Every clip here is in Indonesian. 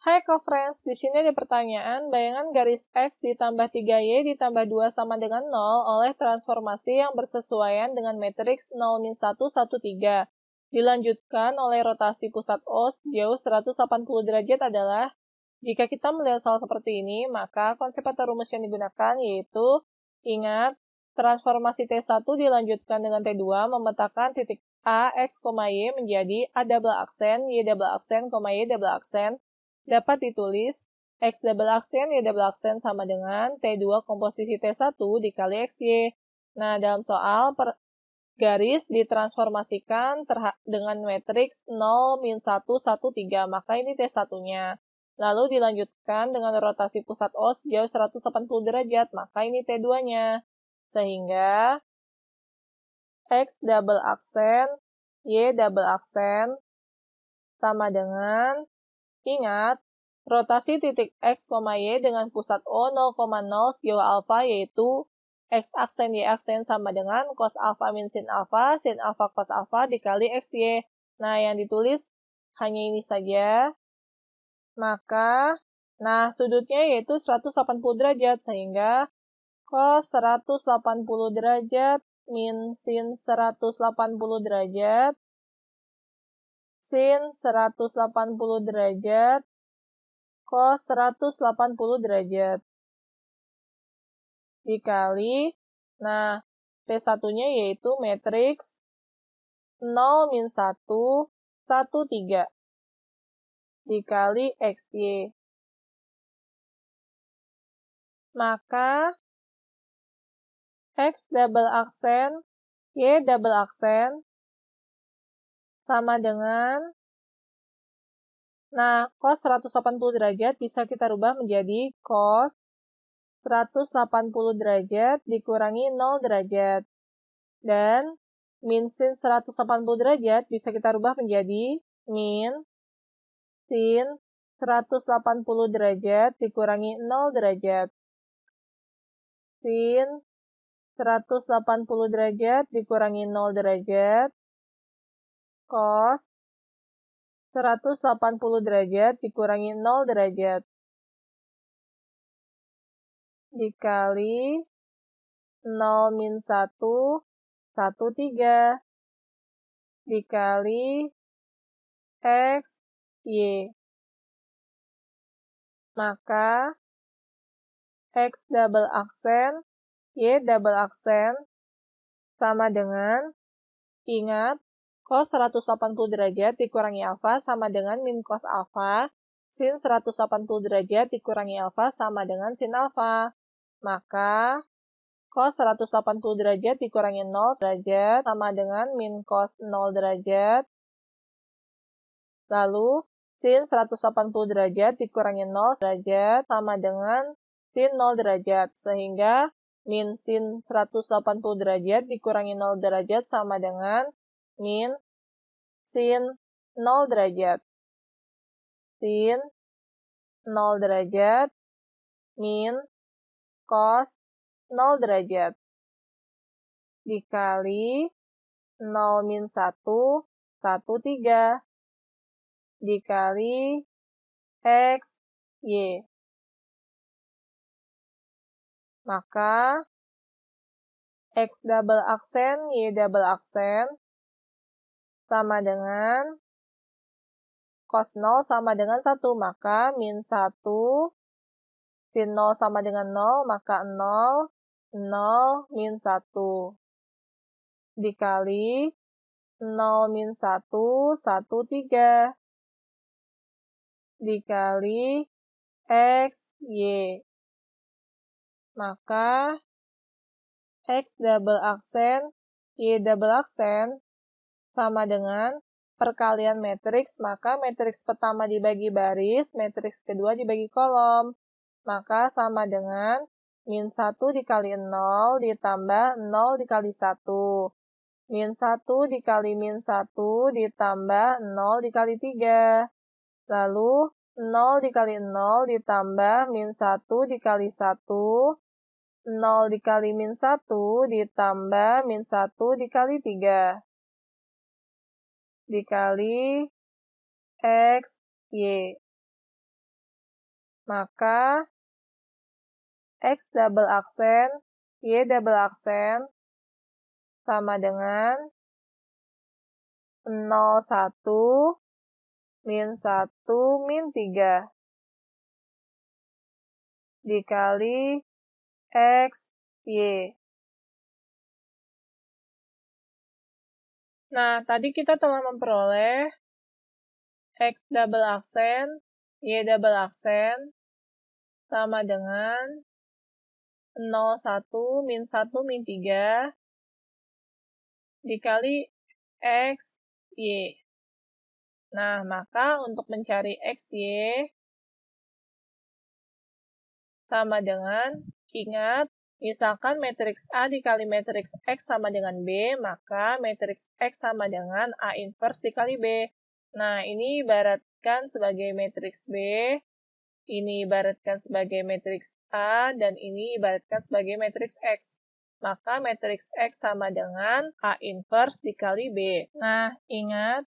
Hai co-friends, di sini ada pertanyaan, bayangan garis X ditambah 3Y ditambah 2 sama dengan 0 oleh transformasi yang bersesuaian dengan matriks 0, min 1, 1, 3. Dilanjutkan oleh rotasi pusat O sejauh 180 derajat adalah, jika kita melihat soal seperti ini, maka konsep atau rumus yang digunakan yaitu, ingat, transformasi T1 dilanjutkan dengan T2 memetakan titik A, X, Y menjadi A double aksen, Y double aksen, Y double aksen, dapat ditulis X double aksen, Y double aksen sama dengan T2 komposisi T1 dikali XY. Nah, dalam soal garis ditransformasikan dengan matriks 0, min 1, 1, 3, maka ini T1-nya. Lalu dilanjutkan dengan rotasi pusat O sejauh 180 derajat, maka ini T2-nya. Sehingga X double aksen, Y double aksen sama dengan, ingat, rotasi titik X, Y dengan pusat O 0,0 sejauh alfa yaitu X aksen Y aksen sama dengan cos alfa min sin alfa cos alfa dikali XY. Nah, yang ditulis hanya ini saja. Maka, sudutnya yaitu 180 derajat, sehingga cos 180 derajat min sin 180 derajat sin 180 derajat cos 180 derajat dikali, T1-nya yaitu matriks 0, min 1, 1, 3 dikali XY. Maka X double aksen, Y double aksen sama dengan, cos 180 derajat bisa kita rubah menjadi cos 180 derajat dikurangi 0 derajat. Dan min sin 180 derajat bisa kita rubah menjadi min sin 180 derajat dikurangi 0 derajat. Sin 180 derajat dikurangi 0 derajat. Cos 180 derajat dikurangi 0 derajat. Dikali 0 min 1, 1, 3. Dikali X, Y. Maka X double aksen, Y double aksen sama dengan, ingat, cos 180 derajat dikurangi alfa sama dengan min cos alfa, sin 180 derajat dikurangi alfa sama dengan sin alfa. Maka, cos 180 derajat dikurangi 0 derajat sama dengan min cos 0 derajat. Lalu, sin 180 derajat dikurangi 0 derajat sama dengan sin 0 derajat. Sehingga, min sin 180 derajat dikurangi 0 derajat sama dengan min sin 0 derajat. Sin 0 derajat min cos 0 derajat. Dikali 0 min 1, 1, 3. Dikali X, Y. Maka, X double aksen, Y double aksen sama dengan cos 0 sama dengan 1, maka min 1, sin 0 sama dengan 0, maka 0, 0, min 1. Dikali 0 min 1, 1, 3. Dikali X, Y. Maka, X double aksen, Y double aksen sama dengan perkalian matriks, maka matriks pertama dibagi baris, matriks kedua dibagi kolom. Maka sama dengan min 1 dikali 0 ditambah 0 dikali 1. Min 1 dikali min 1 ditambah 0 dikali 3. Lalu 0 dikali 0 ditambah min 1 dikali 1. 0 dikali min 1 ditambah min 1 dikali 3. Dikali X, Y. Maka X double aksen, Y double aksen sama dengan 0, 1, min 1, min 3 dikali X, Y. Nah, tadi kita telah memperoleh X double aksen, Y double aksen sama dengan 0, 1, min 1, min 3 dikali X, Y. Nah, maka untuk mencari X, Y sama dengan, ingat, misalkan matriks A dikali matriks X sama dengan B, maka matriks X sama dengan A inverse dikali B. Nah, ini ibaratkan sebagai matriks B, ini ibaratkan sebagai matriks A, dan ini ibaratkan sebagai matriks X. Maka matriks X sama dengan A inverse dikali B. Nah, ingat,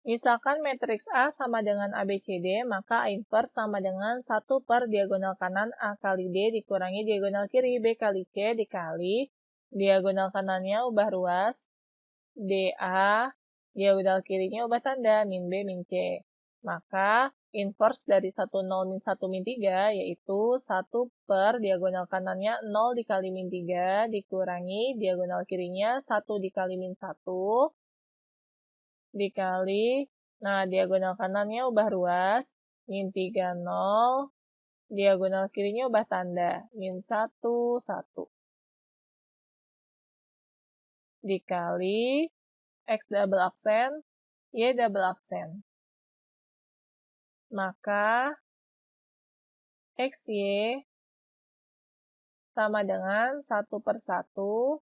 misalkan matriks A sama dengan ABCD, maka A inverse sama dengan 1 per diagonal kanan A kali D dikurangi diagonal kiri B kali C dikali diagonal kanannya ubah ruas DA, diagonal kirinya ubah tanda min B min C. Maka inverse dari 1, 0, min 1, min 3 yaitu 1 per diagonal kanannya 0 dikali min 3 dikurangi diagonal kirinya 1 dikali min 1 dikali, nah diagonal kanannya ubah ruas, min 3, 0, diagonal kirinya ubah tanda, min 1, 1. Dikali, X double aksen, Y double aksen. Maka, XY sama dengan 1 per 1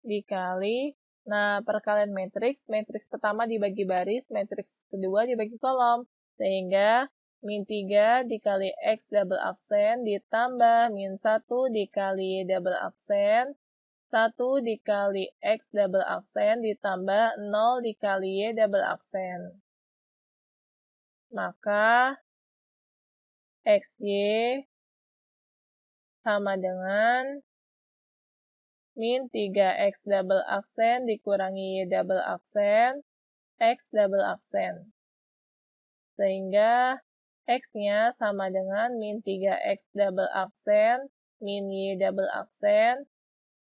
dikali, nah perkalian matriks, matriks pertama dibagi baris, matriks kedua dibagi kolom. Sehingga min 3 dikali X double aksen ditambah min 1 dikali Y double aksen, 1 dikali X double aksen ditambah 0 dikali Y double aksen. Maka XY sama dengan min 3X double aksen dikurangi Y double aksen, X double aksen. Sehingga X-nya sama dengan min 3X double aksen, min Y double aksen,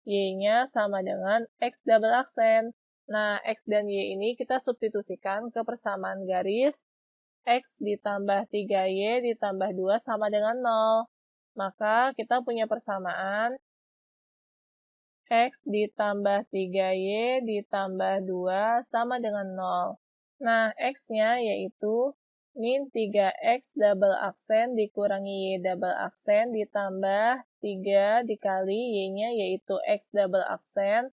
Y-nya sama dengan X double aksen. Nah, X dan Y ini kita substitusikan ke persamaan garis X ditambah 3Y ditambah 2 sama dengan 0. Maka kita punya persamaan X ditambah 3Y ditambah 2 sama dengan 0. Nah, X-nya yaitu min 3X double aksen dikurangi Y double aksen ditambah 3 dikali Y-nya yaitu X double aksen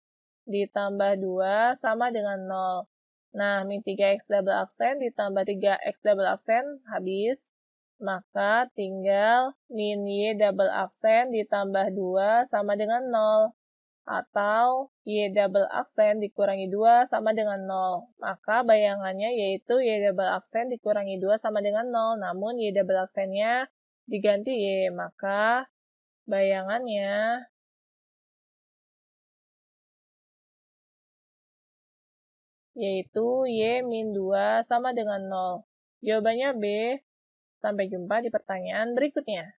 ditambah 2 sama dengan 0. Nah, min 3X double aksen ditambah 3X double aksen habis. Maka tinggal min Y double aksen ditambah 2 sama dengan 0. Atau Y double aksen dikurangi 2 sama dengan 0. Maka bayangannya yaitu Y double aksen dikurangi 2 sama dengan 0. Namun Y double aksennya diganti Y. Maka bayangannya yaitu Y min 2 sama dengan 0. Jawabannya B. Sampai jumpa di pertanyaan berikutnya.